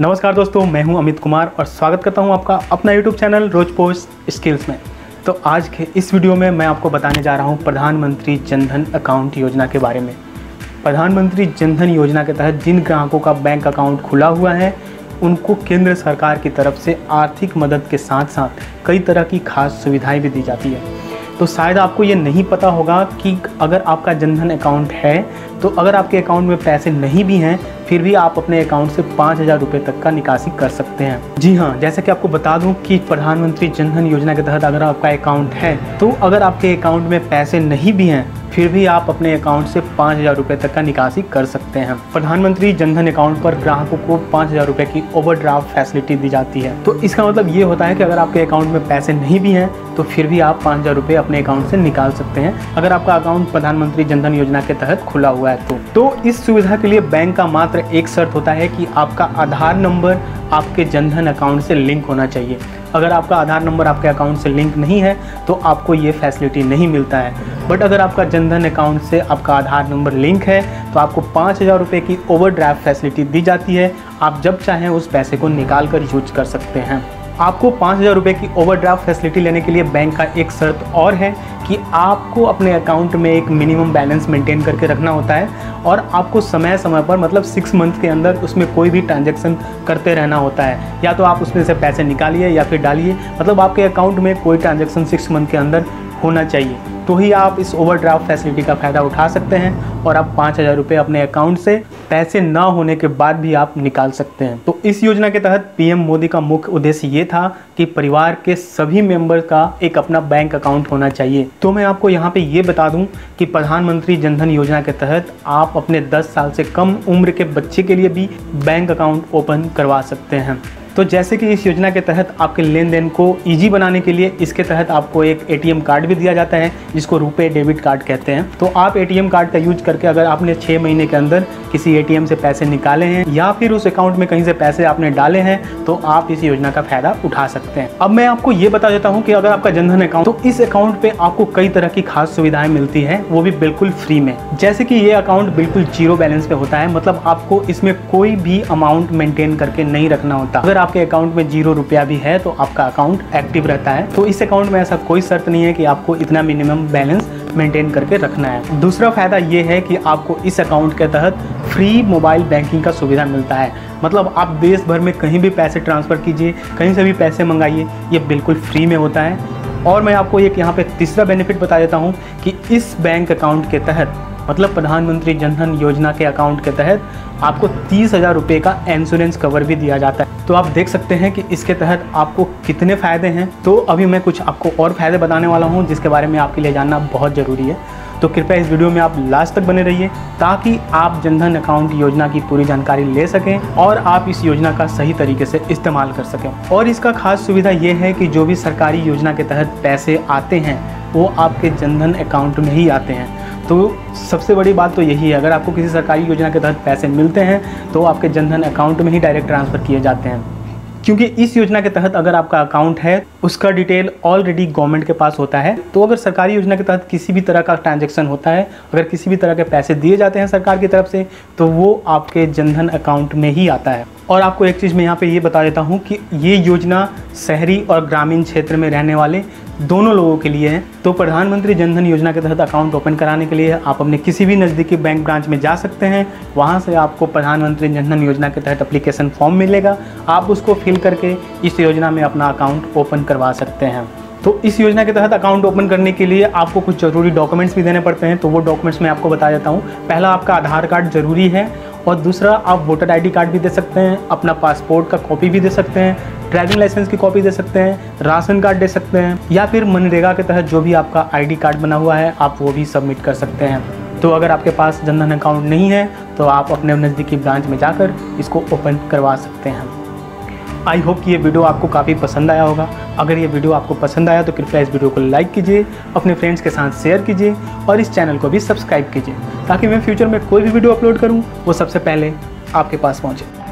नमस्कार दोस्तों, मैं हूं अमित कुमार और स्वागत करता हूं आपका अपना यूट्यूब चैनल रोज पोस्ट स्किल्स में। तो आज के इस वीडियो में मैं आपको बताने जा रहा हूं प्रधानमंत्री जनधन अकाउंट योजना के बारे में। प्रधानमंत्री जनधन योजना के तहत जिन ग्राहकों का बैंक अकाउंट खुला हुआ है उनको केंद्र सरकार की तरफ से आर्थिक मदद के साथ साथ कई तरह की खास सुविधाएँ भी दी जाती है। तो शायद आपको ये नहीं पता होगा कि अगर आपका जनधन अकाउंट है तो अगर आपके अकाउंट में पैसे नहीं भी हैं फिर भी आप अपने अकाउंट से 5,000 रुपये तक का निकासी कर सकते हैं। जी हाँ, जैसे कि आपको बता दूं कि प्रधानमंत्री जनधन योजना के तहत अगर आपका अकाउंट है तो अगर आपके अकाउंट में पैसे नहीं भी हैं फिर भी आप अपने अकाउंट से 5,000 रुपये तक का निकासी कर सकते हैं। प्रधानमंत्री जनधन अकाउंट पर ग्राहकों को 5,000 रुपये की ओवरड्राफ्ट फैसिलिटी दी जाती है। तो इसका मतलब ये होता है कि अगर आपके अकाउंट में पैसे नहीं भी हैं तो फिर भी आप 5,000 रुपये अपने अकाउंट से निकाल सकते हैं अगर आपका अकाउंट प्रधानमंत्री जनधन योजना के तहत खुला हुआ है तो इस सुविधा के लिए बैंक का मात्र एक शर्त होता है कि आपका आधार नंबर आपके जनधन अकाउंट से लिंक होना चाहिए। अगर आपका आधार नंबर आपके अकाउंट से लिंक नहीं है तो आपको ये फैसिलिटी नहीं मिलता है। बट अगर आपका जनधन अकाउंट से आपका आधार नंबर लिंक है तो आपको 5,000 रुपये की ओवरड्राफ्ट फैसिलिटी दी जाती है। आप जब चाहें उस पैसे को निकाल कर यूज कर सकते हैं। आपको 5,000 रुपये की ओवरड्राफ्ट फैसिलिटी लेने के लिए बैंक का एक शर्त और है कि आपको अपने अकाउंट में एक मिनिमम बैलेंस मेंटेन करके रखना होता है और आपको समय समय पर मतलब 6 मंथ के अंदर उसमें कोई भी ट्रांजैक्शन करते रहना होता है। या तो आप उसमें से पैसे निकालिए या फिर डालिए, मतलब आपके अकाउंट में कोई ट्रांजैक्शन 6 मंथ के अंदर होना चाहिए तो ही आप इस ओवरड्राफ्ट फैसिलिटी का फ़ायदा उठा सकते हैं और आप 5,000 रुपये अपने अकाउंट से पैसे ना होने के बाद भी आप निकाल सकते हैं। तो इस योजना के तहत पीएम मोदी का मुख्य उद्देश्य ये था कि परिवार के सभी मेंबर का एक अपना बैंक अकाउंट होना चाहिए। तो मैं आपको यहाँ पे ये बता दूँ कि प्रधानमंत्री जनधन योजना के तहत आप अपने 10 साल से कम उम्र के बच्चे के लिए भी बैंक अकाउंट ओपन करवा सकते हैं। तो जैसे कि इस योजना के तहत आपके लेन देन को ईजी बनाने के लिए इसके तहत आपको एक एटीएम कार्ड भी दिया जाता है जिसको रुपे डेबिट कार्ड कहते हैं। तो आप एटीएम कार्ड का यूज करके अगर आपने 6 महीने के अंदर किसी एटीएम से पैसे निकाले हैं या फिर उस अकाउंट में कहीं से पैसे आपने डाले हैं तो आप इस योजना का फायदा उठा सकते हैं। अब मैं आपको ये बता देता हूँ कि अगर आपका जनधन अकाउंट तो इस अकाउंट पे आपको कई तरह की खास सुविधाएं मिलती है, वो भी बिल्कुल फ्री में। जैसे कि ये अकाउंट बिल्कुल जीरो बैलेंस पे होता है, मतलब आपको इसमें कोई भी अमाउंट मेंटेन करके नहीं रखना होता। अगर आपके अकाउंट में 0 रुपया भी है तो आपका अकाउंट एक्टिव रहता है। तो इस अकाउंट में ऐसा कोई शर्त नहीं है कि आपको इतना मिनिमम बैलेंस मेंटेन करके रखना है। दूसरा फायदा ये है कि आपको इस अकाउंट के तहत फ्री मोबाइल बैंकिंग का सुविधा मिलता है। मतलब आप देश भर में कहीं भी पैसे ट्रांसफ़र कीजिए, कहीं से भी पैसे मंगाइए, ये बिल्कुल फ्री में होता है। और मैं आपको एक यहाँ पे तीसरा बेनिफिट बता देता हूँ कि इस बैंक अकाउंट के तहत मतलब प्रधानमंत्री जनधन योजना के अकाउंट के तहत आपको 30,000 रुपये का इंश्योरेंस कवर भी दिया जाता है। तो आप देख सकते हैं कि इसके तहत आपको कितने फ़ायदे हैं। तो अभी मैं कुछ आपको और फ़ायदे बताने वाला हूं जिसके बारे में आपके लिए जानना बहुत ज़रूरी है। तो कृपया इस वीडियो में आप लास्ट तक बने रहिए ताकि आप जनधन अकाउंट योजना की पूरी जानकारी ले सकें और आप इस योजना का सही तरीके से इस्तेमाल कर सकें। और इसका खास सुविधा ये है कि जो भी सरकारी योजना के तहत पैसे आते हैं वो आपके जनधन अकाउंट में ही आते हैं। तो सबसे बड़ी बात तो यही है, अगर आपको किसी सरकारी योजना के तहत पैसे मिलते हैं तो आपके जनधन अकाउंट में ही डायरेक्ट ट्रांसफ़र किए जाते हैं। क्योंकि इस योजना के तहत अगर आपका अकाउंट है उसका डिटेल ऑलरेडी गवर्नमेंट के पास होता है। तो अगर सरकारी योजना के तहत किसी भी तरह का ट्रांजैक्शन होता है, अगर किसी भी तरह के पैसे दिए जाते हैं सरकार की तरफ से तो वो आपके जनधन अकाउंट में ही आता है। और आपको एक चीज़ मैं यहाँ पे ये बता देता हूँ कि ये योजना शहरी और ग्रामीण क्षेत्र में रहने वाले दोनों लोगों के लिए है। तो प्रधानमंत्री जनधन योजना के तहत अकाउंट ओपन कराने के लिए आप अपने किसी भी नज़दीकी बैंक ब्रांच में जा सकते हैं। वहाँ से आपको प्रधानमंत्री जनधन योजना के तहत एप्लीकेशन फॉर्म मिलेगा, आप उसको फिल करके इस योजना में अपना अकाउंट ओपन करवा सकते हैं। तो इस योजना के तहत अकाउंट ओपन करने के लिए आपको कुछ ज़रूरी डॉक्यूमेंट्स भी देने पड़ते हैं। तो वो डॉक्यूमेंट्स मैं आपको बता देता हूँ। पहला आपका आधार कार्ड ज़रूरी है और दूसरा आप वोटर ID कार्ड भी दे सकते हैं, अपना पासपोर्ट का कॉपी भी दे सकते हैं, ड्राइविंग लाइसेंस की कॉपी दे सकते हैं, राशन कार्ड दे सकते हैं या फिर मनरेगा के तहत जो भी आपका ID कार्ड बना हुआ है आप वो भी सबमिट कर सकते हैं। तो अगर आपके पास जनधन अकाउंट नहीं है तो आप अपने नज़दीकी ब्रांच में जाकर इसको ओपन करवा सकते हैं। आई होप कि ये वीडियो आपको काफ़ी पसंद आया होगा। अगर ये वीडियो आपको पसंद आया तो कृपया इस वीडियो को लाइक कीजिए, अपने फ्रेंड्स के साथ शेयर कीजिए और इस चैनल को भी सब्सक्राइब कीजिए ताकि मैं फ्यूचर में कोई भी वीडियो अपलोड करूं वो सबसे पहले आपके पास पहुंचे।